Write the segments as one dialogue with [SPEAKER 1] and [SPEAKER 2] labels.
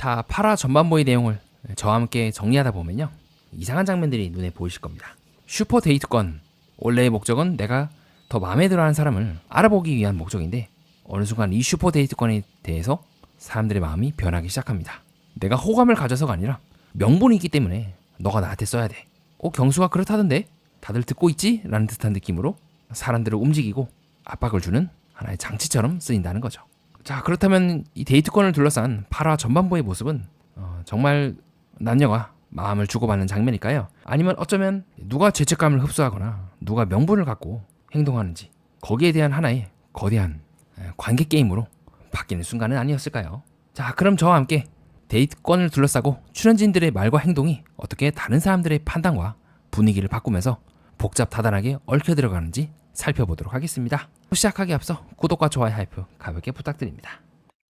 [SPEAKER 1] 자, 파라 전반부의 내용을 저와 함께 정리하다 보면요, 이상한 장면들이 눈에 보이실 겁니다. 슈퍼 데이트권, 원래의 목적은 내가 더 마음에 들어하는 사람을 알아보기 위한 목적인데, 어느 순간 이 슈퍼 데이트권에 대해서 사람들의 마음이 변하기 시작합니다. 내가 호감을 가져서가 아니라 명분이 있기 때문에 너가 나한테 써야 돼. 경수가 그렇다던데? 다들 듣고 있지? 라는 듯한 느낌으로 사람들을 움직이고 압박을 주는 하나의 장치처럼 쓰인다는 거죠. 자, 그렇다면 이 데이트권을 둘러싼 파라 전반부의 모습은 정말 남녀가 마음을 주고받는 장면일까요? 아니면 어쩌면 누가 죄책감을 흡수하거나 누가 명분을 갖고 행동하는지, 거기에 대한 하나의 거대한 관계 게임으로 바뀌는 순간은 아니었을까요? 자, 그럼 저와 함께 데이트권을 둘러싸고 출연진들의 말과 행동이 어떻게 다른 사람들의 판단과 분위기를 바꾸면서 복잡다단하게 얽혀 들어가는지 살펴보도록 하겠습니다. 시작하기 앞서 구독과 좋아요 하이프 가볍게 부탁드립니다.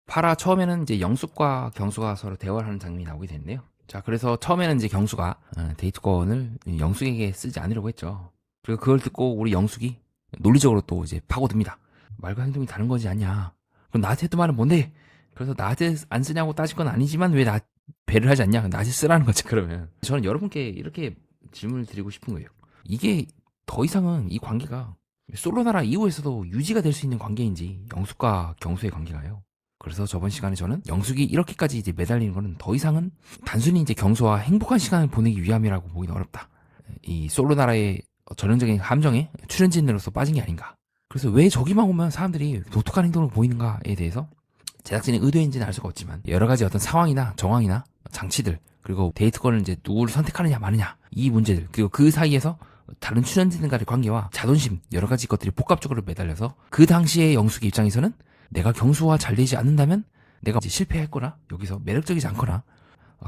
[SPEAKER 1] 파라 처음에는 이제 영숙과 경수가 서로 대화를 하는 장면이 나오게 됐는데요. 자, 그래서 처음에는 이제 경수가 데이트권을 영숙에게 쓰지 않으려고 했죠. 그리고 그걸 듣고 우리 영숙이 논리적으로 또 이제 파고듭니다. 말과 행동이 다른 거지 않냐? 그럼 나한테 했던 말은 뭔데? 그래서 나한테 안 쓰냐고 따질 건 아니지만 왜 나 배를 하지 않냐? 나한테 쓰라는 거지. 그러면 저는 여러분께 이렇게 질문을 드리고 싶은 거예요. 이게 더 이상은 이 관계가 솔로나라 이후에서도 유지가 될 수 있는 관계인지, 영숙과 경수의 관계가요. 그래서 저번 시간에 저는 영숙이 이렇게까지 이제 매달리는 거는 더 이상은 단순히 이제 경수와 행복한 시간을 보내기 위함이라고 보기는 어렵다. 이 솔로나라의 전형적인 함정에 출연진으로서 빠진 게 아닌가. 그래서 왜 저기만 오면 사람들이 독특한 행동을 보이는가에 대해서 제작진의 의도인지는 알 수가 없지만, 여러 가지 어떤 상황이나 정황이나 장치들, 그리고 데이트권을 이제 누구를 선택하느냐 마느냐, 이 문제들, 그리고 그 사이에서 다른 출연진들과의 관계와 자존심, 여러 가지 것들이 복합적으로 매달려서 그 당시의 영숙의 입장에서는 내가 경수와 잘 되지 않는다면 내가 이제 실패했거나 여기서 매력적이지 않거나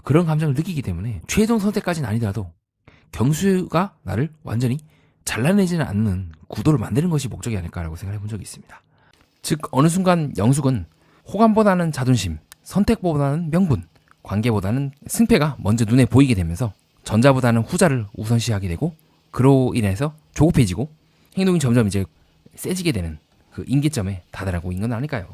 [SPEAKER 1] 그런 감정을 느끼기 때문에 최종 선택까지는 아니더라도 경수가 나를 완전히 잘라내지는 않는 구도를 만드는 것이 목적이 아닐까라고 생각해 본 적이 있습니다. 즉, 어느 순간 영숙은 호감보다는 자존심, 선택보다는 명분, 관계보다는 승패가 먼저 눈에 보이게 되면서 전자보다는 후자를 우선시하게 되고, 그로 인해서 조급해지고 행동이 점점 이제 세지게 되는 그 임계점에 다다르고 있는 건 아닐까요?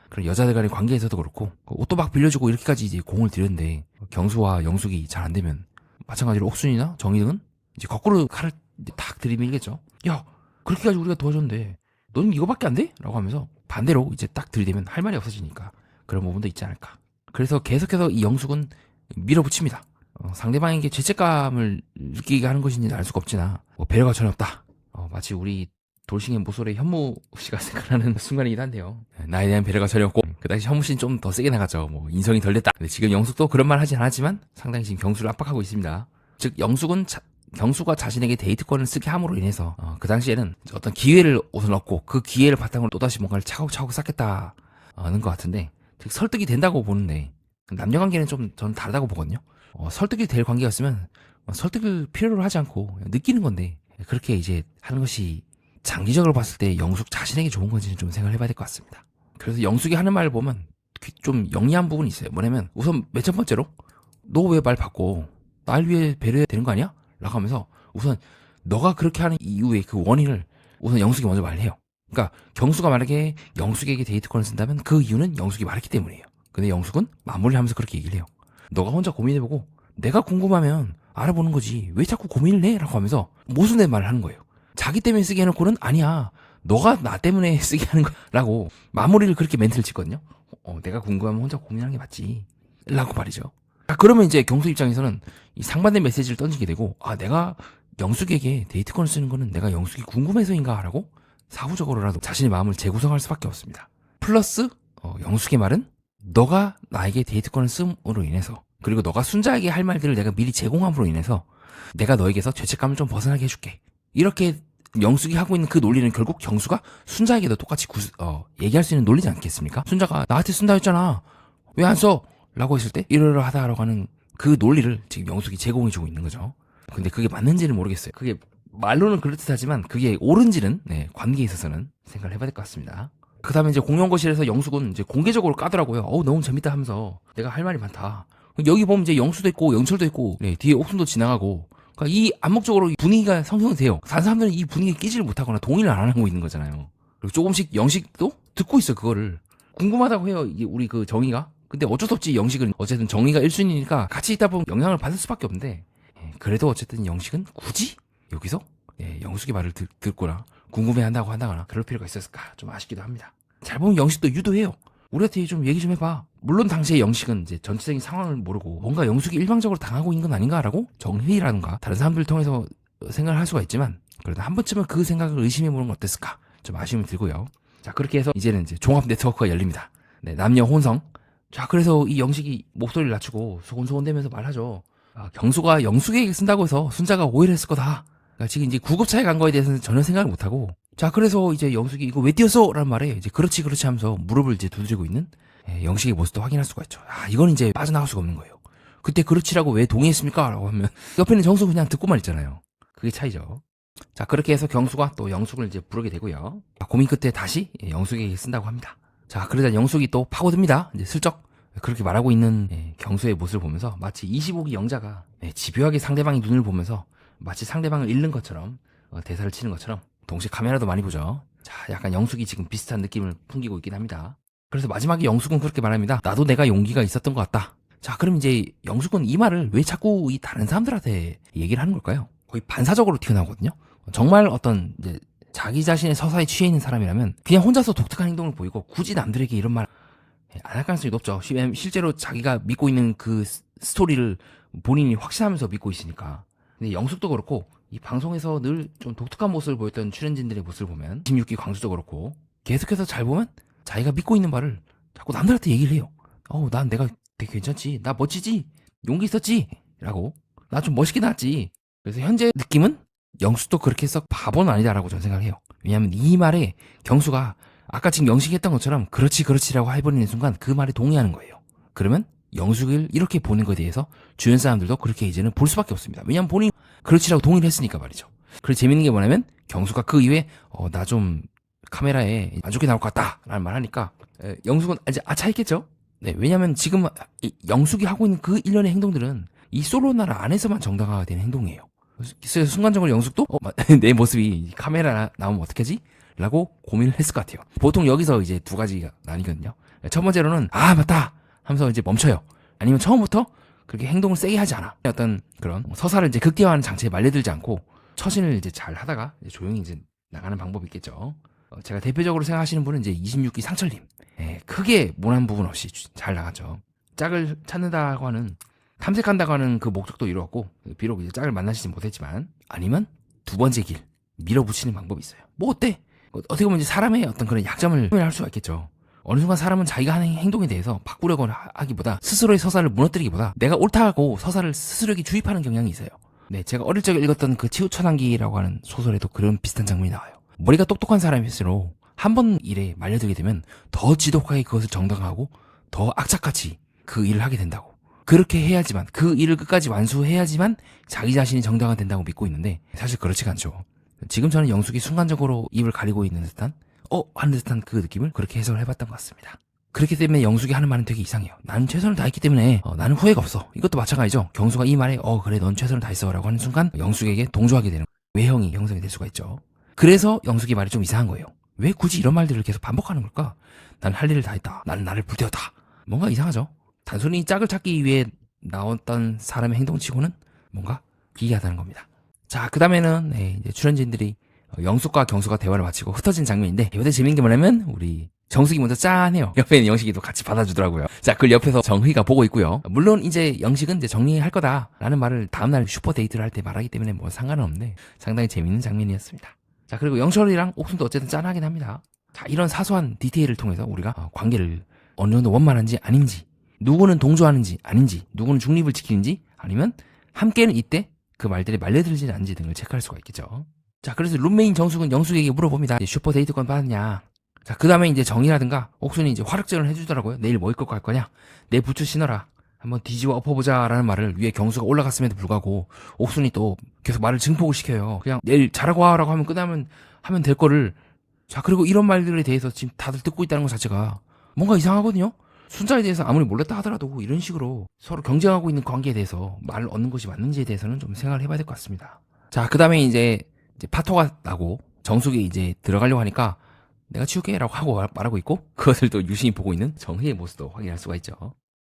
[SPEAKER 1] 그리고 여자들 간의 관계에서도 그렇고, 옷도 막 빌려주고 이렇게까지 이제 공을 들였는데 경수와 영숙이 잘 안 되면 마찬가지로 옥순이나 정희 등은 이제 거꾸로 칼을 탁 들이밀겠죠. 야, 그렇게까지 우리가 도와줬는데 너는 이거밖에 안 돼? 라고 하면서 반대로 이제 딱 들이대면 할 말이 없어지니까 그런 부분도 있지 않을까. 그래서 계속해서 이 영숙은 밀어붙입니다. 상대방에게 죄책감을 느끼게 하는 것인지는 알 수가 없지나 배려가 전혀 없다. 마치 우리 돌싱의 모쏠의 현무 씨가 생각나는 순간이긴 한데요. 나에 대한 배려가 전혀 없고, 그 당시 현무 씨는 좀 더 세게 나갔죠. 인성이 덜 됐다. 근데 지금 영숙도 그런 말 하진 않았지만 상당히 지금 경수를 압박하고 있습니다. 즉, 영숙은 경수가 자신에게 데이트권을 쓰게 함으로 인해서 그 당시에는 어떤 기회를 우선 얻고, 그 기회를 바탕으로 또다시 뭔가를 차곡차곡 쌓겠다는 것 같은데, 즉 설득이 된다고 보는데, 남녀관계는 좀 저는 다르다고 보거든요. 설득이 될 관계였으면 설득을 필요로 하지 않고 느끼는 건데, 그렇게 이제 하는 것이 장기적으로 봤을 때 영숙 자신에게 좋은 건지는 좀 생각을 해봐야 될 것 같습니다. 그래서 영숙이 하는 말을 보면 좀 영리한 부분이 있어요. 뭐냐면, 우선 맨 첫 번째로 너 왜 말 바꿔? 날 위해 배려해야 되는 거 아니야? 라고 하면서 우선 너가 그렇게 하는 이유의 그 원인을 우선 영숙이 먼저 말해요. 그러니까 경수가 만약에 영숙에게 데이트권을 쓴다면 그 이유는 영숙이 말했기 때문이에요. 근데 영숙은 마무리를 하면서 그렇게 얘기를 해요. 너가 혼자 고민해보고 내가 궁금하면 알아보는 거지 왜 자꾸 고민을 해? 라고 하면서 모순된 말을 하는 거예요. 자기 때문에 쓰게 해놓고는 아니야, 너가 나 때문에 쓰게 하는 거라고 마무리를 그렇게 멘트를 짓거든요. 내가 궁금하면 혼자 고민하는 게 맞지 라고 말이죠. 그러면 이제 경수 입장에서는 이 상반된 메시지를 던지게 되고, 내가 영숙에게 데이트권을 쓰는 거는 내가 영숙이 궁금해서인가 라고 사후적으로라도 자신의 마음을 재구성할 수밖에 없습니다. 플러스 영숙의 말은 너가 나에게 데이트권을 씀으로 인해서, 그리고 너가 순자에게 할 말들을 내가 미리 제공함으로 인해서 내가 너에게서 죄책감을 좀 벗어나게 해줄게. 이렇게 영숙이 하고 있는 그 논리는 결국 경수가 순자에게도 똑같이 얘기할 수 있는 논리지 않겠습니까? 순자가 나한테 쓴다 했잖아, 왜 안 써? 라고 했을 때 이러이러하다라고 하는 그 논리를 지금 영숙이 제공해주고 있는 거죠. 근데 그게 맞는지는 모르겠어요. 그게 말로는 그럴듯하지만 그게 옳은지는 관계에 있어서는 생각을 해봐야 될 것 같습니다. 그 다음에 이제 공연거실에서 영숙은 이제 공개적으로 까더라고요. 너무 재밌다 하면서 내가 할 말이 많다. 여기 보면 이제 영수도 있고 영철도 있고 뒤에 옥순도 지나가고, 그러니까 이 암묵적으로 분위기가 형성돼요. 다른 사람들은 이 분위기에 끼지를 못하거나 동의를 안 하고 있는 거잖아요. 그리고 조금씩 영식도 듣고 있어. 그거를 궁금하다고 해요. 이게 우리 그 정의가 근데 어쩔 수 없지. 영식은 어쨌든 정의가 1순위니까 같이 있다 보면 영향을 받을 수밖에 없는데, 그래도 어쨌든 영식은 굳이 여기서 영숙의 말을 듣거나 궁금해한다고 한다거나 그럴 필요가 있었을까 좀 아쉽기도 합니다. 잘 보면 영식도 유도해요. 우리한테 좀 얘기 좀 해봐. 물론 당시에 영식은 이제 전체적인 상황을 모르고 뭔가 영숙이 일방적으로 당하고 있는 건 아닌가라고 정회의라든가 다른 사람들을 통해서 생각을 할 수가 있지만, 그래도 한 번쯤은 그 생각을 의심해보는 건 어땠을까 좀 아쉬움이 들고요. 자, 그렇게 해서 이제는 이제 종합 네트워크가 열립니다. 네, 남녀 혼성. 자, 그래서 이 영식이 목소리를 낮추고 소곤소곤대면서 말하죠. 경수가 영숙에게 쓴다고 해서 순자가 오해를 했을 거다. 그러니까 지금 이제 구급차에 간 거에 대해서는 전혀 생각을 못하고, 자, 그래서 이제 영숙이 이거 왜 뛰었어? 라는 말에 이제 그렇지 하면서 무릎을 이제 두드리고 있는 영식의 모습도 확인할 수가 있죠. 이건 이제 빠져나갈 수가 없는 거예요. 그때 그렇지라고 왜 동의했습니까? 라고 하면 옆에 있는 정수 그냥 듣고만 있잖아요. 그게 차이죠. 자, 그렇게 해서 경수가 또 영숙을 이제 부르게 되고요. 고민 끝에 다시 영숙에게 쓴다고 합니다. 자, 그러다 영숙이 또 파고듭니다. 이제 슬쩍 그렇게 말하고 있는 경수의 모습을 보면서 마치 25기 영자가 집요하게 상대방의 눈을 보면서 마치 상대방을 잃는 것처럼 대사를 치는 것처럼, 동시에 카메라도 많이 보죠. 자, 약간 영숙이 지금 비슷한 느낌을 풍기고 있긴 합니다. 그래서 마지막에 영숙은 그렇게 말합니다. 나도 내가 용기가 있었던 것 같다. 자, 그럼 이제 영숙은 이 말을 왜 자꾸 이 다른 사람들한테 얘기를 하는 걸까요? 거의 반사적으로 튀어나오거든요. 정말 어떤 이제 자기 자신의 서사에 취해 있는 사람이라면 그냥 혼자서 독특한 행동을 보이고 굳이 남들에게 이런 말 안 할 가능성이 높죠. 실제로 자기가 믿고 있는 그 스토리를 본인이 확신하면서 믿고 있으니까. 근데 영숙도 그렇고 이 방송에서 늘 좀 독특한 모습을 보였던 출연진들의 모습을 보면 26기 광수도 그렇고 계속해서 잘 보면 자기가 믿고 있는 말을 자꾸 남들한테 얘기를 해요. 난 내가 되게 괜찮지, 나 멋지지, 용기 있었지 라고, 나 좀 멋있게 나왔지. 그래서 현재 느낌은 영숙도 그렇게 해서 바보는 아니다라고 저는 생각을 해요. 왜냐하면 이 말에 경수가 아까 지금 영식이 했던 것처럼 그렇지라고 해버리는 순간 그 말에 동의하는 거예요. 그러면 영숙을 이렇게 보는 것에 대해서 주변 사람들도 그렇게 이제는 볼 수밖에 없습니다. 왜냐하면 본인이 그렇지라고 동의를 했으니까 말이죠. 그리고 재밌는 게 뭐냐면 경수가 그 이후에 나 좀 카메라에 안 좋게 나올 것 같다 라는 말 하니까 영숙은 이제 아차했겠죠. 네, 왜냐하면 지금 영숙이 하고 있는 그 일련의 행동들은 이 솔로 나라 안에서만 정당화가 되는 행동이에요. 그래서 순간적으로 영숙도 내 모습이 카메라 나오면 어떡하지? 라고 고민을 했을 것 같아요. 보통 여기서 이제 두 가지가 나뉘거든요. 첫 번째로는 맞다 하면서 이제 멈춰요. 아니면 처음부터 그렇게 행동을 세게 하지 않아. 어떤 그런 서사를 이제 극대화하는 장치에 말려들지 않고 처신을 이제 잘 하다가 이제 조용히 이제 나가는 방법이 있겠죠. 제가 대표적으로 생각하시는 분은 이제 26기 상철님. 크게 모난 부분 없이 잘 나갔죠. 짝을 찾는다고 하는, 탐색한다고 하는 그 목적도 이루었고, 비록 이제 짝을 만나시지 못했지만, 아니면 두 번째 길 밀어붙이는 방법이 있어요. 뭐 어때? 어떻게 보면 이제 사람의 어떤 그런 약점을 할 수가 있겠죠. 어느 순간 사람은 자기가 하는 행동에 대해서 바꾸려고 하기보다, 스스로의 서사를 무너뜨리기보다 내가 옳다고 서사를 스스로에게 주입하는 경향이 있어요. 네, 제가 어릴 적에 읽었던 그 치우천왕기라고 하는 소설에도 그런 비슷한 장면이 나와요. 머리가 똑똑한 사람일수록 한 번 일에 말려들게 되면 더 지독하게 그것을 정당화하고 더 악착같이 그 일을 하게 된다고. 그렇게 해야지만, 그 일을 끝까지 완수해야지만 자기 자신이 정당화된다고 믿고 있는데 사실 그렇지가 않죠. 지금 저는 영숙이 순간적으로 입을 가리고 있는 듯한 하는 듯한 그 느낌을 그렇게 해석을 해봤던 것 같습니다. 그렇기 때문에 영숙이 하는 말은 되게 이상해요. 나는 최선을 다했기 때문에 나는 후회가 없어. 이것도 마찬가지죠. 경수가 이 말에 그래 넌 최선을 다했어 라고 하는 순간 영숙에게 동조하게 되는 외형이 형성이 될 수가 있죠. 그래서 영숙의 말이 좀 이상한 거예요. 왜 굳이 이런 말들을 계속 반복하는 걸까? 난 할 일을 다 했다. 나는 나를 불태웠다. 뭔가 이상하죠. 단순히 짝을 찾기 위해 나왔던 사람의 행동치고는 뭔가 기이하다는 겁니다. 자, 그 다음에는 이제 출연진들이 영숙과 경수가 대화를 마치고 흩어진 장면인데, 이때 재밌는 게 뭐냐면 우리 정숙이 먼저 짠해요. 옆에 있는 영식이도 같이 받아주더라고요. 자, 그걸 옆에서 정희가 보고 있고요. 물론 이제 영식은 이제 정리할 거다라는 말을 다음날 슈퍼 데이트를 할 때 말하기 때문에 뭐 상관은 없는데 상당히 재밌는 장면이었습니다. 자, 그리고 영철이랑 옥순도 어쨌든 짠하긴 합니다. 자, 이런 사소한 디테일을 통해서 우리가 관계를 어느 정도 원만한지 아닌지, 누구는 동조하는지 아닌지, 누구는 중립을 지키는지, 아니면 함께는 이때 그 말들에 말려들지 않는지 등을 체크할 수가 있겠죠. 자, 그래서 룸메인 정숙은 영숙에게 물어봅니다. 슈퍼 데이트권 받았냐? 자, 그 다음에 이제 정이라든가 옥순이 이제 화력전을 해주더라고요. 내일 뭐 입고 갈 거냐? 내 부츠 신어라. 한번 뒤집어 엎어보자 라는 말을 위에 경수가 올라갔음에도 불구하고 옥순이 또 계속 말을 증폭을 시켜요. 그냥 내일 잘하고 와라고 하면 하면 될 거를. 자, 그리고 이런 말들에 대해서 지금 다들 듣고 있다는 것 자체가 뭔가 이상하거든요. 순자에 대해서 아무리 몰랐다 하더라도 이런 식으로 서로 경쟁하고 있는 관계에 대해서 말을 얻는 것이 맞는지에 대해서는 좀 생각을 해봐야 될 것 같습니다. 자, 그 다음에 이제 파토가 나고 정숙이 이제 들어가려고 하니까 내가 치울게 라고 하고 말하고 있고, 그것을 또 유심히 보고 있는 정희의 모습도 확인할 수가 있죠.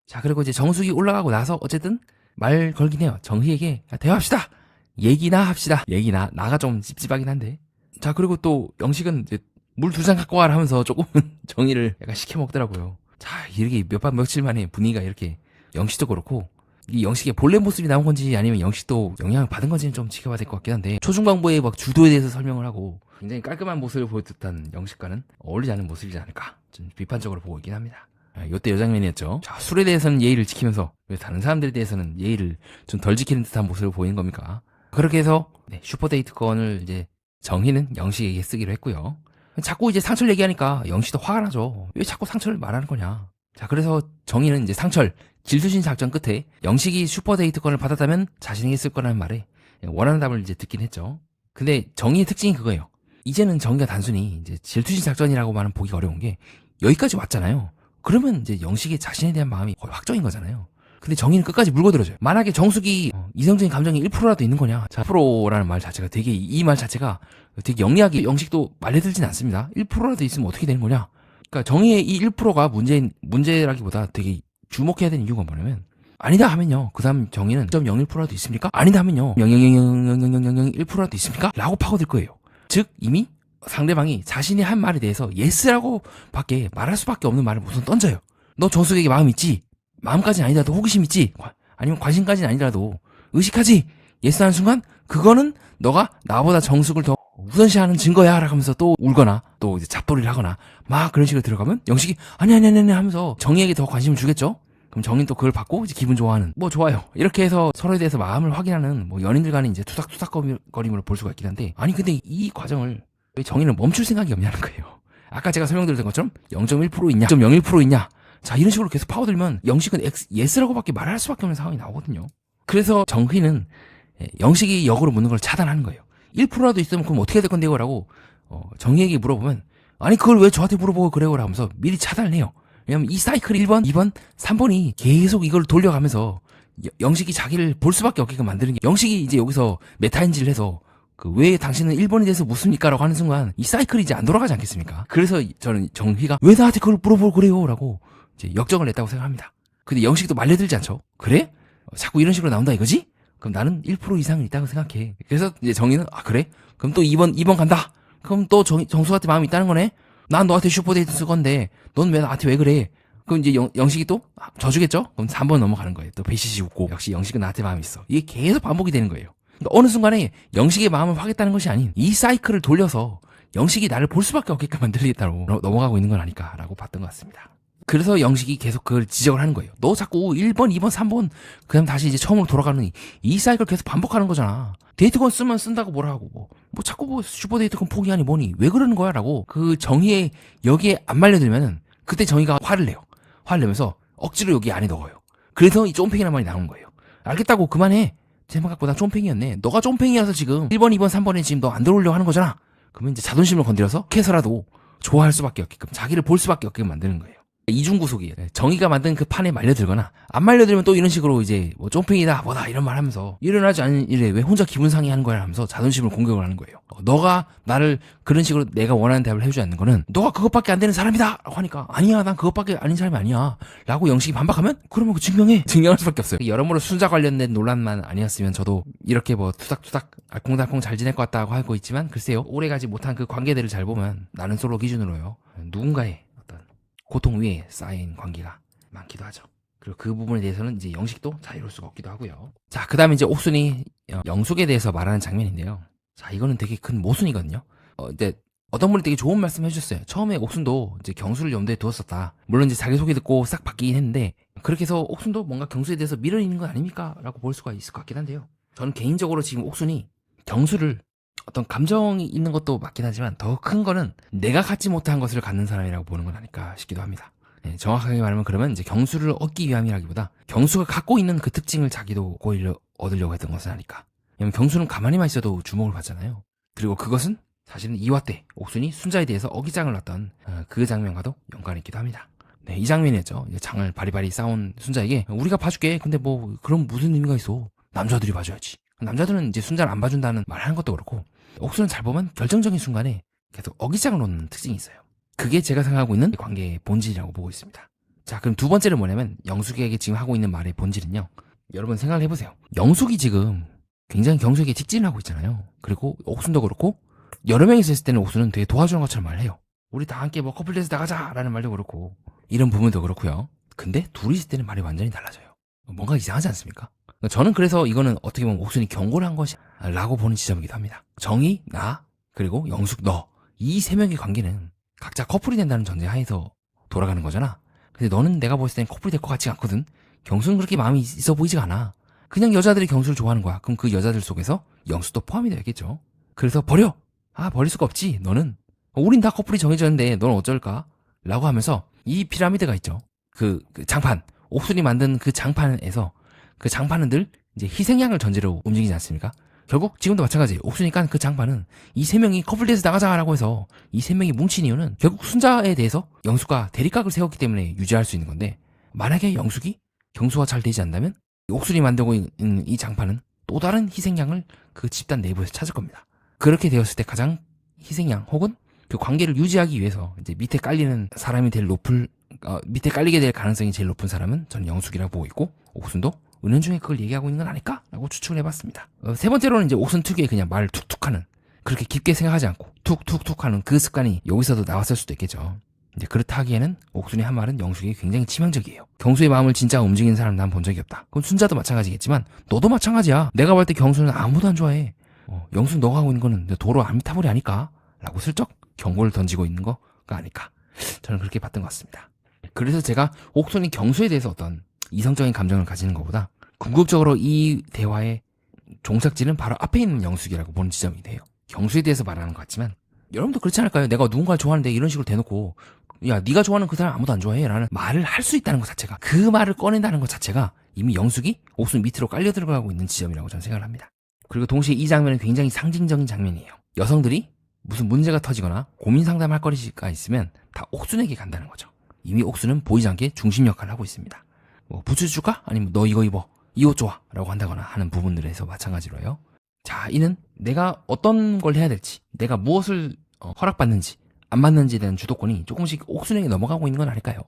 [SPEAKER 1] 자, 그리고 이제 정숙이 올라가고 나서 어쨌든 말 걸긴 해요. 정희에게 대화합시다. 얘기나 합시다. 얘기나 나가 좀 찝찝하긴 한데. 자, 그리고 또 영식은 이제 물 2잔 갖고 와라 하면서 조금은 정희를 약간 시켜 먹더라고요. 자, 이렇게 몇 밤 며칠 만에 분위기가 이렇게 영식도 그렇고 이 영식의 본래 모습이 나온 건지 아니면 영식도 영향을 받은 건지는 좀 지켜봐야 될 것 같긴 한데 초중반부의 막 주도에 대해서 설명을 하고 굉장히 깔끔한 모습을 보여줬던 영식과는 어울리지 않는 모습이지 않을까 좀 비판적으로 보고 있긴 합니다. 이때 여장면이었죠. 자, 술에 대해서는 예의를 지키면서 왜 다른 사람들에 대해서는 예의를 좀 덜 지키는 듯한 모습을 보이는 겁니까? 그렇게 해서 슈퍼데이트권을 이제 정희는 영식에게 쓰기로 했고요. 자꾸 이제 상철 얘기하니까 영식도 화가 나죠. 왜 자꾸 상철을 말하는 거냐. 자, 그래서 정희는 이제 상철 질투심 작전 끝에 영식이 슈퍼데이트권을 받았다면 자신에게 쓸 거라는 말에 원하는 답을 이제 듣긴 했죠. 근데 정희의 특징이 그거예요. 이제는 정희가 단순히 이제 질투심 작전이라고만은 보기 어려운 게 여기까지 왔잖아요. 그러면 이제 영식의 자신에 대한 마음이 거의 확정인 거잖아요. 근데 정희는 끝까지 물고 들어줘요. 만약에 정숙이 이성적인 감정이 1%라도 있는 거냐. 자, 1%라는 말 자체가 되게 이 말 자체가 되게 영리하게 영식도 말려들진 않습니다. 1%라도 있으면 어떻게 되는 거냐. 그러니까 정희의 이 1%가 문제라기보다 되게 주목해야 되는 이유가 뭐냐면 아니다 하면요. 그 다음 정의는 0.01%라도 있습니까? 아니다 하면요. 0.0000001%라도 있습니까? 라고 파고들 거예요. 즉 이미 상대방이 자신이 한 말에 대해서 예스라고 밖에 말할 수밖에 없는 말을 우선 던져요. 너 정숙에게 마음 있지? 마음까지는 아니더라도 호기심 있지? 아니면 관심까지는 아니더라도 의식하지? 예스 하는 순간 그거는 너가 나보다 정숙을 더 우선시하는 증거야 라고 하면서 또 울거나 또 이제 잡돌이를 하거나 막 그런 식으로 들어가면 영식이 아니 하면서 정희에게 더 관심을 주겠죠? 그럼 정희는 또 그걸 받고 이제 기분 좋아하는 뭐 좋아요. 이렇게 해서 서로에 대해서 마음을 확인하는 뭐 연인들 간의 이제 투닥투닥거림으로 볼 수가 있긴 한데 아니 근데 이 과정을 왜 정희는 멈출 생각이 없냐는 거예요. 아까 제가 설명드렸던 것처럼 0.1% 있냐 0.01% 있냐 자 이런 식으로 계속 파고들면 영식은 예스라고 밖에 말할 수밖에 없는 상황이 나오거든요. 그래서 정희는 영식이 역으로 묻는 걸 차단하는 거예요. 1%라도 있으면 그럼 어떻게 될 건데요? 라고 정희에게 물어보면 아니 그걸 왜 저한테 물어보고 그래요? 라면서 미리 차단을 해요. 왜냐면 이 사이클 1번, 2번, 3번이 계속 이걸 돌려가면서 영식이 자기를 볼 수밖에 없게끔 만드는 게 영식이 이제 여기서 메타인지를 해서 그 왜 당신은 1번에 대해서 묻습니까? 라고 하는 순간 이 사이클이 이제 안 돌아가지 않겠습니까? 그래서 저는 정희가 왜 나한테 그걸 물어보고 그래요? 라고 이제 역정을 냈다고 생각합니다. 근데 영식도 말려들지 않죠? 그래? 자꾸 이런 식으로 나온다 이거지? 그럼 나는 1% 이상은 있다고 생각해. 그래서 이제 정희는 아 그래? 그럼 또 2번 간다. 그럼 또 정수한테 마음이 있다는 거네. 난 너한테 슈퍼데이트 쓸 건데 넌 왜 나한테 왜 그래? 그럼 이제 영식이 또 져주겠죠? 그럼 3번 넘어가는 거예요. 또 배시시 웃고 역시 영식은 나한테 마음이 있어. 이게 계속 반복이 되는 거예요. 그러니까 어느 순간에 영식의 마음을 하겠다는 것이 아닌 이 사이클을 돌려서 영식이 나를 볼 수밖에 없게끔 만들겠다고 넘어가고 있는 건 아닐까라고 봤던 것 같습니다. 그래서 영식이 계속 그걸 지적을 하는 거예요. 너 자꾸 1번, 2번, 3번 그다음 다시 이제 처음으로 돌아가는 이 사이클 계속 반복하는 거잖아. 데이트권 쓰면 쓴다고 뭐라 하고 뭐 자꾸 뭐 슈퍼데이트권 포기하니 뭐니 왜 그러는 거야? 라고 그 정의에 여기에 안 말려들면은 그때 정의가 화를 내요. 화를 내면서 억지로 여기 안에 넣어요. 그래서 이 쫌팽이란 말이 나오는 거예요. 알겠다고 그만해. 제 생각보다 쫌팽이였네. 너가 쫌팽이라서 지금 1번, 2번, 3번에 지금 너 안 들어오려고 하는 거잖아. 그러면 이제 자존심을 건드려서 해서라도 좋아할 수밖에 없게끔 자기를 볼 수밖에 없게끔 만드는 거예요. 이중구속이에요. 정의가 만든 그 판에 말려들거나 안 말려들면 또 이런 식으로 이제 뭐 쫌팽이다 뭐다 이런 말 하면서 일어나지 않은 일에 왜 혼자 기분 상해하는 거야 하면서 자존심을 공격을 하는 거예요. 너가 나를 그런 식으로 내가 원하는 대답을 해주지 않는 거는 너가 그것밖에 안 되는 사람이다 라고 하니까 아니야 난 그것밖에 아닌 사람이 아니야 라고 영식이 반박하면 그러면 그 증명할 수밖에 없어요. 여러모로 순자 관련된 논란만 아니었으면 저도 이렇게 뭐 투닥투닥 알콩달콩 잘 지낼 것 같다고 하고 있지만 글쎄요 오래가지 못한 그 관계들을 잘 보면 나는 솔로 기준으로요 누군가의 고통 위에 쌓인 관계가 많기도 하죠. 그리고 그 부분에 대해서는 이제 영식도 자유로울 수가 없기도 하고요. 자, 그 다음에 이제 옥순이 영숙에 대해서 말하는 장면인데요. 자, 이거는 되게 큰 모순이거든요. 근데 어떤 분이 되게 좋은 말씀 해주셨어요. 처음에 옥순도 이제 경수를 염두에 두었었다. 물론 이제 자기소개 듣고 싹 바뀌긴 했는데, 그렇게 해서 옥순도 뭔가 경수에 대해서 밀어내는 건 아닙니까? 라고 볼 수가 있을 것 같긴 한데요. 저는 개인적으로 지금 옥순이 경수를 어떤 감정이 있는 것도 맞긴 하지만 더 큰 거는 내가 갖지 못한 것을 갖는 사람이라고 보는 건 아닐까 싶기도 합니다. 정확하게 말하면 그러면 이제 경수를 얻기 위함이라기보다 경수가 갖고 있는 그 특징을 자기도 오히려 얻으려고 했던 것은 아닐까. 왜냐면 경수는 가만히만 있어도 주목을 받잖아요. 그리고 그것은 사실은 이화 때 옥순이 순자에 대해서 어기장을 놨던 그 장면과도 연관이 있기도 합니다. 네, 이 장면이었죠. 이제 장을 바리바리 싸운 순자에게 우리가 봐줄게. 근데 뭐 그럼 무슨 의미가 있어? 남자들이 봐줘야지. 남자들은 이제 순자를 안 봐준다는 말 하는 것도 그렇고 옥수는 잘 보면 결정적인 순간에 계속 어기장을 놓는 특징이 있어요. 그게 제가 생각하고 있는 관계의 본질이라고 보고 있습니다. 자, 그럼 두 번째는 뭐냐면 영숙에게 지금 하고 있는 말의 본질은요. 여러분 생각을 해보세요. 영숙이 지금 굉장히 경수에게 직진을 하고 있잖아요. 그리고 옥순도 그렇고 여러 명이서 있을 때는 옥순은 되게 도와주는 것처럼 말해요. 우리 다 함께 뭐 커플데이트 나가자 라는 말도 그렇고 이런 부분도 그렇고요. 근데 둘이 있을 때는 말이 완전히 달라져요. 뭔가 이상하지 않습니까? 저는 그래서 이거는 어떻게 보면 옥순이 경고를 한 것이라고 보는 지점이기도 합니다. 정희, 나, 그리고 영숙, 너 이 세 명의 관계는 각자 커플이 된다는 전제 하에서 돌아가는 거잖아. 근데 너는 내가 봤을 땐 커플이 될 것 같지가 않거든. 경수는 그렇게 마음이 있어 보이지가 않아. 그냥 여자들이 경수를 좋아하는 거야. 그럼 그 여자들 속에서 영수도 포함이 되겠죠. 그래서 버려. 버릴 수가 없지. 너는. 우린 다 커플이 정해졌는데 넌 어쩔까? 라고 하면서 이 피라미드가 있죠. 그 장판. 옥순이 만든 그 장판에서 그 장판은 늘 이제 희생양을 전제로 움직이지 않습니까? 결국 지금도 마찬가지예요. 옥순이니까 그 장판은 이 세 명이 커플데이트 나가자라고 해서 이 세 명이 뭉친 이유는 결국 순자에 대해서 영숙과 대립각을 세웠기 때문에 유지할 수 있는 건데 만약에 영숙이 경수와 잘 되지 않는다면 옥순이 만들고 있는 이 장판은 또 다른 희생양을 그 집단 내부에서 찾을 겁니다. 그렇게 되었을 때 가장 희생양 혹은 그 관계를 유지하기 위해서 이제 밑에 깔리는 사람이 밑에 깔리게 될 가능성이 제일 높은 사람은 저는 영숙이라고 보고 있고 옥순도 은연중에 그걸 얘기하고 있는 건 아닐까? 라고 추측을 해봤습니다. 세 번째로는 이제 옥순 특유의 그냥 말을 툭툭 하는 그렇게 깊게 생각하지 않고 툭툭툭 하는 그 습관이 여기서도 나왔을 수도 있겠죠. 이제 그렇다 하기에는 옥순이 한 말은 영숙에게 굉장히 치명적이에요. 경수의 마음을 진짜 움직이는 사람 난 본 적이 없다. 그럼 순자도 마찬가지겠지만 너도 마찬가지야. 내가 볼 때 경수는 아무도 안 좋아해. 영숙 너가 하고 있는 거는 도로 아미타불이 아닐까? 라고 슬쩍 경고를 던지고 있는 거가 아닐까? 저는 그렇게 봤던 것 같습니다. 그래서 제가 옥순이 경수에 대해서 어떤 이성적인 감정을 가지는 것보다 궁극적으로 이 대화의 종착지는 바로 앞에 있는 영숙이라고 보는 지점이 돼요. 경수에 대해서 말하는 것 같지만 여러분도 그렇지 않을까요? 내가 누군가를 좋아하는데 이런 식으로 대놓고 야 네가 좋아하는 그 사람 아무도 안 좋아해 라는 말을 할 수 있다는 것 자체가 그 말을 꺼낸다는 것 자체가 이미 영숙이 옥순 밑으로 깔려 들어가고 있는 지점이라고 저는 생각을 합니다. 그리고 동시에 이 장면은 굉장히 상징적인 장면이에요. 여성들이 무슨 문제가 터지거나 고민 상담할 거리가 있으면 다 옥순에게 간다는 거죠. 이미 옥순은 보이지 않게 중심 역할을 하고 있습니다. 뭐 부츠 줄까? 아니면 너 이거 입어. 이 옷 좋아. 라고 한다거나 하는 부분들에서 마찬가지로요. 자, 이는 내가 어떤 걸 해야 될지, 내가 무엇을 허락받는지, 안 받는지에 대한 주도권이 조금씩 옥순에게 넘어가고 있는 건 아닐까요?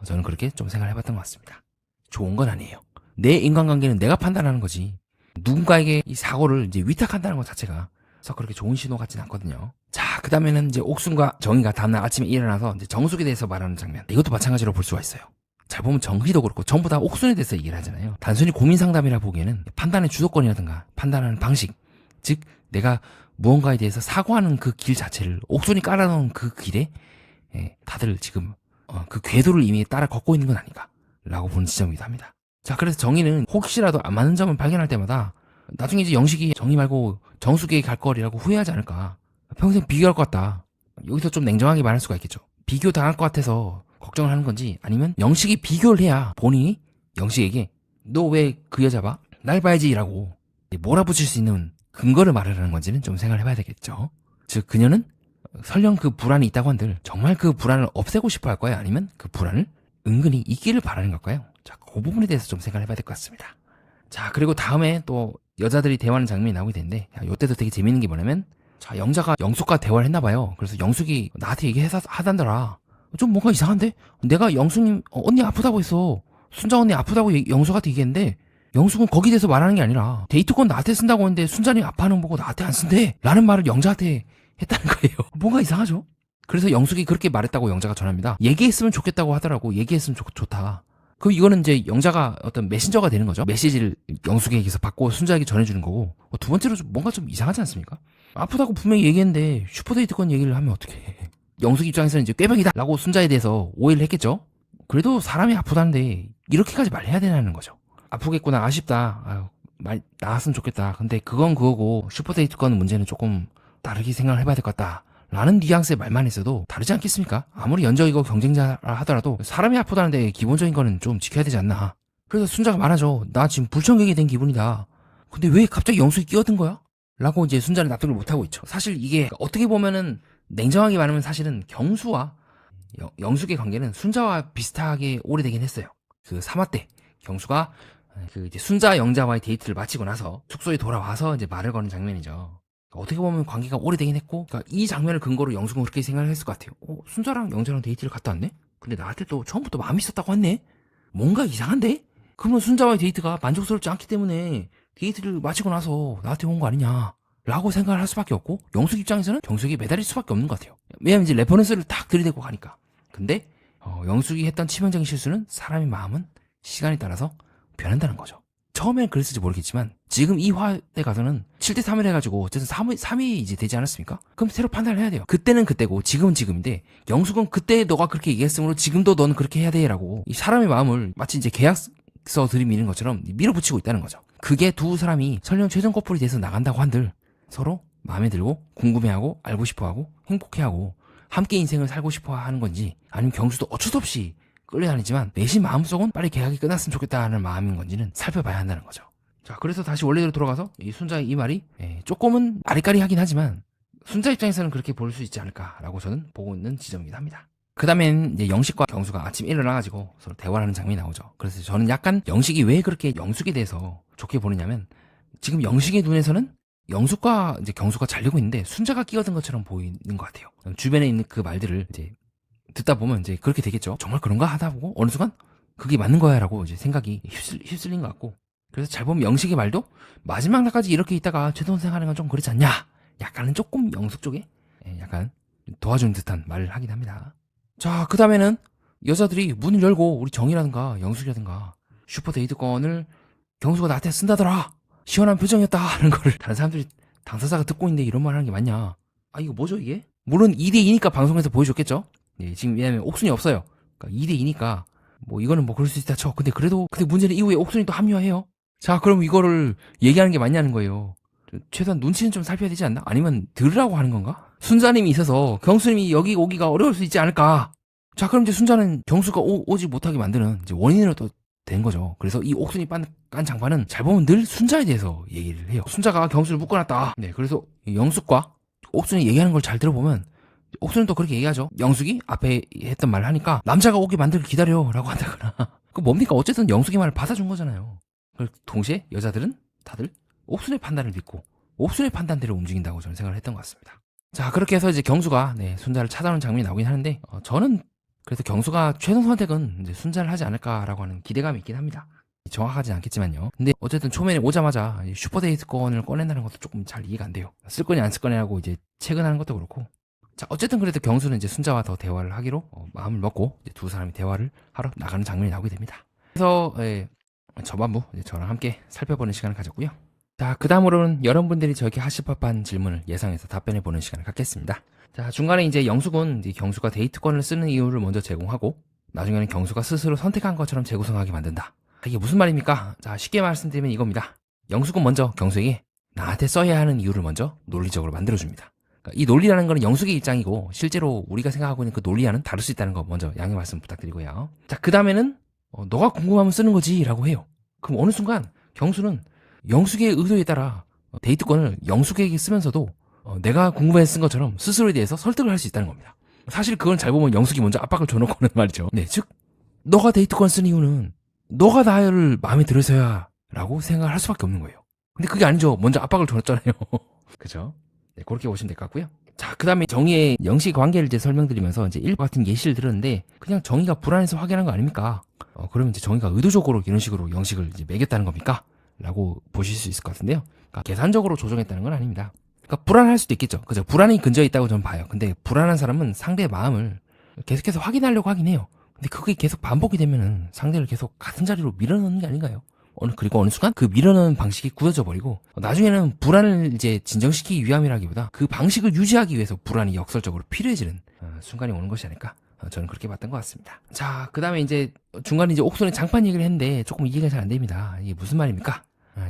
[SPEAKER 1] 저는 그렇게 좀 생각을 해봤던 것 같습니다. 좋은 건 아니에요. 내 인간관계는 내가 판단하는 거지. 누군가에게 이 사고를 이제 위탁한다는 것 자체가 그래서 그렇게 좋은 신호 같진 않거든요. 자, 그 다음에는 이제 옥순과 정희가 다음날 아침에 일어나서 이제 정숙에 대해서 말하는 장면. 이것도 마찬가지로 볼 수가 있어요. 잘 보면 정희도 그렇고 전부 다 옥순에 대해서 얘기를 하잖아요. 단순히 고민 상담이라 보기에는 판단의 주도권이라든가 판단하는 방식, 즉 내가 무언가에 대해서 사고하는 그 길 자체를 옥순이 깔아놓은 그 길에 다들 지금 그 궤도를 이미 따라 걷고 있는 건 아닌가 라고 보는 지점이기도 합니다. 자, 그래서 정희는 혹시라도 안 맞는 점을 발견할 때마다 나중에 이제 영식이 정희 말고 정숙에게 갈 거리라고 후회하지 않을까. 평생 비교할 것 같다. 여기서 좀 냉정하게 말할 수가 있겠죠. 비교 당할 것 같아서 걱정을 하는 건지 아니면 영식이 비교를 해야 본인이 영식에게 너 왜 그 여자 봐? 날 봐야지 라고 몰아붙일 수 있는 근거를 말하라는 건지는 좀 생각을 해봐야 되겠죠. 즉 그녀는 설령 그 불안이 있다고 한들 정말 그 불안을 없애고 싶어 할 거야? 아니면 그 불안을 은근히 있기를 바라는 걸까요? 자, 그 부분에 대해서 좀 생각을 해봐야 될 것 같습니다. 자, 그리고 다음에 또 여자들이 대화하는 장면이 나오게 되는데 이때도 되게 재밌는 게 뭐냐면 자, 영자가 영숙과 대화를 했나 봐요. 그래서 영숙이 나한테 얘기해서 하단더라. 좀 뭔가 이상한데? 내가 영숙님 언니 아프다고 했어. 순자 언니 아프다고 영숙한테 얘기했는데 영숙은 거기에 대해서 말하는 게 아니라 데이트권 나한테 쓴다고 했는데 순자님 아파하는 거 보고 나한테 안 쓴대 라는 말을 영자한테 했다는 거예요. 뭔가 이상하죠? 그래서 영숙이 그렇게 말했다고 영자가 전합니다. 얘기했으면 좋겠다고 하더라고. 얘기했으면 좋다. 그럼 이거는 이제 영자가 어떤 메신저가 되는 거죠. 메시지를 영숙에게서 받고 순자에게 전해주는 거고. 두 번째로 뭔가 좀 이상하지 않습니까? 아프다고 분명히 얘기했는데 슈퍼데이트권 얘기를 하면 어떡해. 영숙 입장에서는 이제 꾀병이다 라고 순자에 대해서 오해를 했겠죠. 그래도 사람이 아프다는데 이렇게까지 말해야 되냐는 거죠. 아프겠구나, 아쉽다, 말 나았으면 좋겠다. 근데 그건 그거고 슈퍼데이트권 문제는 조금 다르게 생각을 해봐야 될 것 같다 라는 뉘앙스의 말만 있어도 다르지 않겠습니까? 아무리 연적이고 경쟁자라 하더라도 사람이 아프다는데 기본적인 거는 좀 지켜야 되지 않나. 그래서 순자가 말하죠. 나 지금 불청객이 된 기분이다. 근데 왜 갑자기 영숙이 끼어든 거야? 라고 이제 순자는 납득을 못하고 있죠. 사실 이게 어떻게 보면은 냉정하게 말하면 사실은 경수와 영숙의 관계는 순자와 비슷하게 오래되긴 했어요. 그 3화 때 경수가 그 이제 순자 영자와의 데이트를 마치고 나서 숙소에 돌아와서 이제 말을 거는 장면이죠. 어떻게 보면 관계가 오래되긴 했고, 그러니까 이 장면을 근거로 영숙은 그렇게 생각을 했을 것 같아요. 순자랑 영자랑 데이트를 갔다 왔네? 근데 나한테 또 처음부터 마음이 있었다고 했네? 뭔가 이상한데? 그러면 순자와의 데이트가 만족스럽지 않기 때문에 데이트를 마치고 나서 나한테 온 거 아니냐 라고 생각을 할 수밖에 없고, 영숙 입장에서는 경숙이 매달릴 수밖에 없는 것 같아요. 왜냐면 이제 레퍼런스를 딱 들이대고 가니까. 근데 영숙이 했던 치명적인 실수는 사람의 마음은 시간에 따라서 변한다는 거죠. 처음엔 그랬을지 모르겠지만 지금 이 화에 가서는 7대3을 해가지고 어쨌든 3회 이제 되지 않았습니까? 그럼 새로 판단을 해야 돼요. 그때는 그때고 지금은 지금인데, 영숙은 그때 너가 그렇게 얘기했으므로 지금도 너는 그렇게 해야 돼 라고 이 사람의 마음을 마치 이제 계약서 들이미는 것처럼 밀어붙이고 있다는 거죠. 그게 두 사람이 설령 최종 커플이 돼서 나간다고 한들 서로 마음에 들고 궁금해하고 알고 싶어하고 행복해하고 함께 인생을 살고 싶어하는 건지, 아니면 경수도 어쩔 수 없이 끌려다니지만 내심 마음속은 빨리 계약이 끝났으면 좋겠다는 마음인 건지는 살펴봐야 한다는 거죠. 자, 그래서 다시 원래대로 돌아가서 이 순자의 이 말이 조금은 아리까리하긴 하지만 순자 입장에서는 그렇게 볼 수 있지 않을까라고 저는 보고 있는 지점이긴 합니다. 그 다음엔 이제 영식과 경수가 아침에 일어나가지고 서로 대화를 하는 장면이 나오죠. 그래서 저는 약간 영식이 왜 그렇게 영숙에 대해서 좋게 보느냐면, 지금 영식의 눈에서는 영숙과 이제 경수가 잘되고 있는데 순자가 끼어든 것처럼 보이는 것 같아요. 주변에 있는 그 말들을 이제 듣다 보면 이제 그렇게 되겠죠. 정말 그런가 하다 보고 어느 순간 그게 맞는 거야 라고 이제 생각이 휩쓸린 것 같고, 그래서 잘 보면 영식의 말도 마지막 날까지 이렇게 있다가 최동생 하는 건 좀 그렇지 않냐, 약간은 조금 영숙 쪽에 약간 도와주는 듯한 말을 하긴 합니다. 자, 그 다음에는 여자들이 문을 열고 우리 정이라든가 영숙이라든가 슈퍼데이트권을 경수가 나한테 쓴다더라, 시원한 표정이었다 하는 거를 다른 사람들이, 당사자가 듣고 있는데 이런 말 하는 게 맞냐. 아, 이거 뭐죠 이게? 물론 2대2니까 방송에서 보여줬겠죠. 지금 왜냐면 옥순이 없어요. 그러니까 2대2니까 뭐 이거는 뭐 그럴 수 있다 쳐. 근데 문제는 이후에 옥순이 또 합류해요. 자, 그럼 이거를 얘기하는 게 맞냐는 거예요. 최소한 눈치는 좀 살펴야 되지 않나? 아니면 들으라고 하는 건가? 순자님이 있어서 경수님이 여기 오기가 어려울 수 있지 않을까? 자, 그럼 이제 순자는 경수가 오지 못하게 만드는 이제 원인으로 또 된 거죠. 그래서 이 옥순이 깐 장판은 잘 보면 늘 순자에 대해서 얘기를 해요. 순자가 경수를 묶어놨다. 네, 그래서 영숙과 옥순이 얘기하는 걸 잘 들어보면 옥순은 또 그렇게 얘기하죠. 영숙이 앞에 했던 말을 하니까 남자가 오게 만들기 기다려 라고 한다거나. 그 뭡니까? 어쨌든 영숙의 말을 받아준 거잖아요. 동시에 여자들은 다들 옥순의 판단을 믿고 옥순의 판단대로 움직인다고 저는 생각을 했던 것 같습니다. 자, 그렇게 해서 이제 경수가 순자를 찾아오는 장면이 나오긴 하는데, 저는 그래서 경수가 최종 선택은 이제 순자를 하지 않을까라고 하는 기대감이 있긴 합니다. 정확하진 않겠지만요. 근데 어쨌든 초면에 오자마자 슈퍼데이트권을 꺼낸다는 것도 조금 잘 이해가 안 돼요. 쓸 거냐 안 쓸 거냐고 이제 체근하는 것도 그렇고. 자, 어쨌든 그래도 경수는 이제 순자와 더 대화를 하기로 마음을 먹고 이제 두 사람이 대화를 하러 나가는 장면이 나오게 됩니다. 그래서 저반부 저랑 함께 살펴보는 시간을 가졌고요. 자, 그 다음으로는 여러분들이 저에게 하실 법한 질문을 예상해서 답변해보는 시간을 갖겠습니다. 자, 중간에 이제 영숙은 이제 경수가 데이트권을 쓰는 이유를 먼저 제공하고, 나중에는 경수가 스스로 선택한 것처럼 재구성하게 만든다. 이게 무슨 말입니까? 자, 쉽게 말씀드리면 이겁니다. 영숙은 먼저 경수에게 나한테 써야 하는 이유를 먼저 논리적으로 만들어줍니다. 그러니까 이 논리라는 거는 영숙의 입장이고, 실제로 우리가 생각하고 있는 그 논리와는 다를 수 있다는 거 먼저 양해 말씀 부탁드리고요. 자, 그 다음에는 너가 궁금하면 쓰는 거지 라고 해요. 그럼 어느 순간 경수는 영숙의 의도에 따라 데이트권을 영숙에게 쓰면서도 내가 궁금해서 쓴 것처럼 스스로에 대해서 설득을 할 수 있다는 겁니다. 사실 그건 잘 보면 영숙이 먼저 압박을 줘놓고는 말이죠. 네, 즉 너가 데이트권 쓴 이유는 너가 나를 마음에 들어서야 라고 생각을 할 수밖에 없는 거예요. 근데 그게 아니죠. 먼저 압박을 줘놨잖아요. 그죠? 네, 그렇게 보시면 될 것 같고요. 자, 그 다음에 정의의 영식 관계를 이제 설명드리면서 이제 일과 같은 예시를 들었는데, 그냥 정의가 불안해서 확인한 거 아닙니까? 그러면 이제 정의가 의도적으로 이런 식으로 영식을 이제 매겼다는 겁니까? 라고 보실 수 있을 것 같은데요. 그러니까 계산적으로 조정했다는 건 아닙니다. 그러니까 불안할 수도 있겠죠. 그죠? 불안이 근저에 있다고 저는 봐요. 근데 불안한 사람은 상대의 마음을 계속해서 확인하려고 하긴 해요. 근데 그게 계속 반복이 되면은 상대를 계속 같은 자리로 밀어넣는 게 아닌가요? 그리고 어느 순간 그 밀어넣는 방식이 굳어져 버리고, 나중에는 불안을 이제 진정시키기 위함이라기보다 그 방식을 유지하기 위해서 불안이 역설적으로 필요해지는 순간이 오는 것이 아닐까? 저는 그렇게 봤던 것 같습니다. 자, 그 다음에 이제 중간에 이제 옥순의 장판 얘기를 했는데 조금 이해가 잘 안 됩니다. 이게 무슨 말입니까?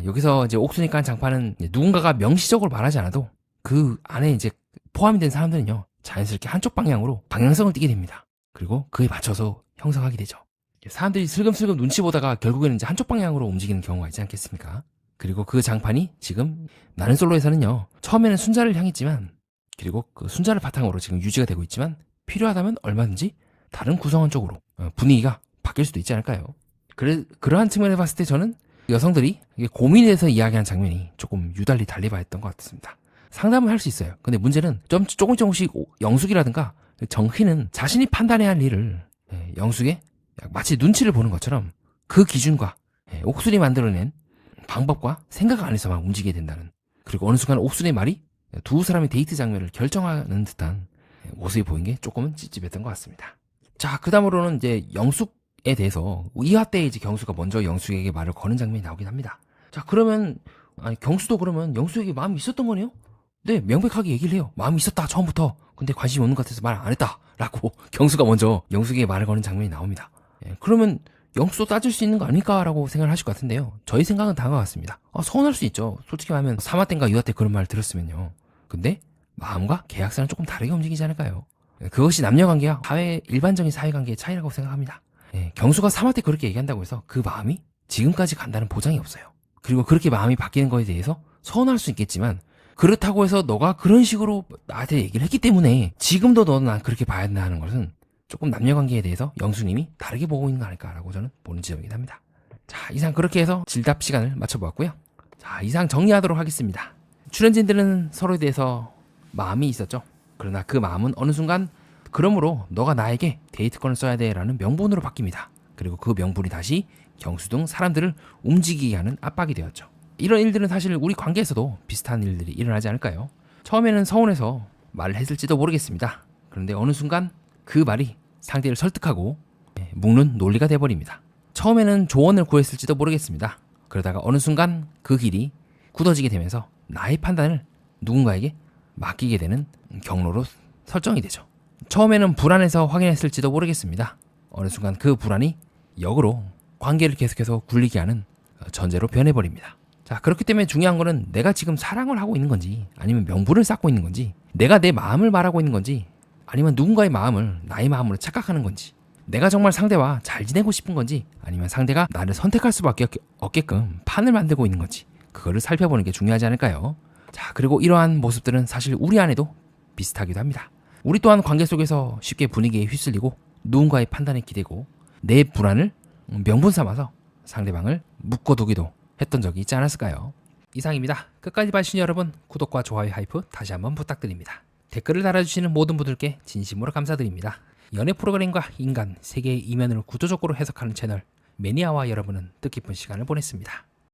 [SPEAKER 1] 여기서 이제 옥순이 깐 장판은 누군가가 명시적으로 말하지 않아도 그 안에 이제 포함이 된 사람들은요, 자연스럽게 한쪽 방향으로 방향성을 띠게 됩니다. 그리고 그에 맞춰서 형성하게 되죠. 사람들이 슬금슬금 눈치 보다가 결국에는 이제 한쪽 방향으로 움직이는 경우가 있지 않겠습니까? 그리고 그 장판이 지금 나는 솔로에서는요, 처음에는 순자를 향했지만, 그리고 그 순자를 바탕으로 지금 유지가 되고 있지만, 필요하다면 얼마든지 다른 구성원 쪽으로 분위기가 바뀔 수도 있지 않을까요? 그러한 측면에 봤을 때 저는 여성들이 고민해서 이야기하는 장면이 조금 유달리 달리 봐했던 것 같습니다. 상담을 할 수 있어요. 근데 문제는 좀 조금씩 영숙이라든가 정희는 자신이 판단해야 할 일을 영숙의 마치 눈치를 보는 것처럼 그 기준과 옥순이 만들어낸 방법과 생각 안에서 막 움직이게 된다는, 그리고 어느 순간 옥순의 말이 두 사람의 데이트 장면을 결정하는 듯한 모습이 보인 게 조금은 찝찝했던 것 같습니다. 자, 그 다음으로는 이제 영숙에 대해서 이화 때 이제 경수가 먼저 영숙에게 말을 거는 장면이 나오긴 합니다. 자, 그러면 아니 경수도 그러면 영숙에게 마음이 있었던 거네요? 네, 명백하게 얘기를 해요. 마음이 있었다, 처음부터. 근데 관심이 없는 것 같아서 말 안 했다 라고 경수가 먼저 영숙에게 말을 거는 장면이 나옵니다. 그러면 영수도 따질 수 있는 거 아닐까라고 생각을 하실 것 같은데요. 저희 생각은 다른 것 같습니다. 서운할 수 있죠. 솔직히 말하면 3화 때인가 2화 때 그런 말을 들었으면요. 근데 마음과 계약서는 조금 다르게 움직이지 않을까요? 그것이 남녀관계와 일반적인 사회관계의 차이라고 생각합니다. 경수가 3화 때 그렇게 얘기한다고 해서 그 마음이 지금까지 간다는 보장이 없어요. 그리고 그렇게 마음이 바뀌는 거에 대해서 서운할 수 있겠지만, 그렇다고 해서 너가 그런 식으로 나한테 얘기를 했기 때문에 지금도 너는 난 그렇게 봐야 된다는 것은 조금 남녀관계에 대해서 영수님이 다르게 보고 있는 거 아닐까라고 저는 보는 지점이긴 합니다. 자, 이상 그렇게 해서 질답 시간을 마쳐보았고요. 자, 이상 정리하도록 하겠습니다. 출연진들은 서로에 대해서 마음이 있었죠. 그러나 그 마음은 어느 순간 그러므로 너가 나에게 데이트권을 써야 돼라는 명분으로 바뀝니다. 그리고 그 명분이 다시 경수 등 사람들을 움직이게 하는 압박이 되었죠. 이런 일들은 사실 우리 관계에서도 비슷한 일들이 일어나지 않을까요? 처음에는 서운해서 말을 했을지도 모르겠습니다. 그런데 어느 순간 그 말이 상대를 설득하고 묶는 논리가 돼버립니다. 처음에는 조언을 구했을지도 모르겠습니다. 그러다가 어느 순간 그 길이 굳어지게 되면서 나의 판단을 누군가에게 맡기게 되는 경로로 설정이 되죠. 처음에는 불안해서 확인했을지도 모르겠습니다. 어느 순간 그 불안이 역으로 관계를 계속해서 굴리게 하는 전제로 변해버립니다. 자, 그렇기 때문에 중요한 거는 내가 지금 사랑을 하고 있는 건지, 아니면 명분을 쌓고 있는 건지, 내가 내 마음을 말하고 있는 건지, 아니면 누군가의 마음을 나의 마음으로 착각하는 건지, 내가 정말 상대와 잘 지내고 싶은 건지, 아니면 상대가 나를 선택할 수밖에 없게끔 판을 만들고 있는 건지, 그거를 살펴보는 게 중요하지 않을까요? 자, 그리고 이러한 모습들은 사실 우리 안에도 비슷하기도 합니다. 우리 또한 관계 속에서 쉽게 분위기에 휩쓸리고 누군가의 판단에 기대고 내 불안을 명분 삼아서 상대방을 묶어두기도 했던 적이 있지 않았을까요? 이상입니다. 끝까지 봐주신 여러분, 구독과 좋아요, 하이프 다시 한번 부탁드립니다. 댓글을 달아주시는 모든 분들께 진심으로 감사드립니다. 연애 프로그램과 인간, 세계의 이면을 구조적으로 해석하는 채널 매니아와 여러분은 뜻깊은 시간을 보냈습니다.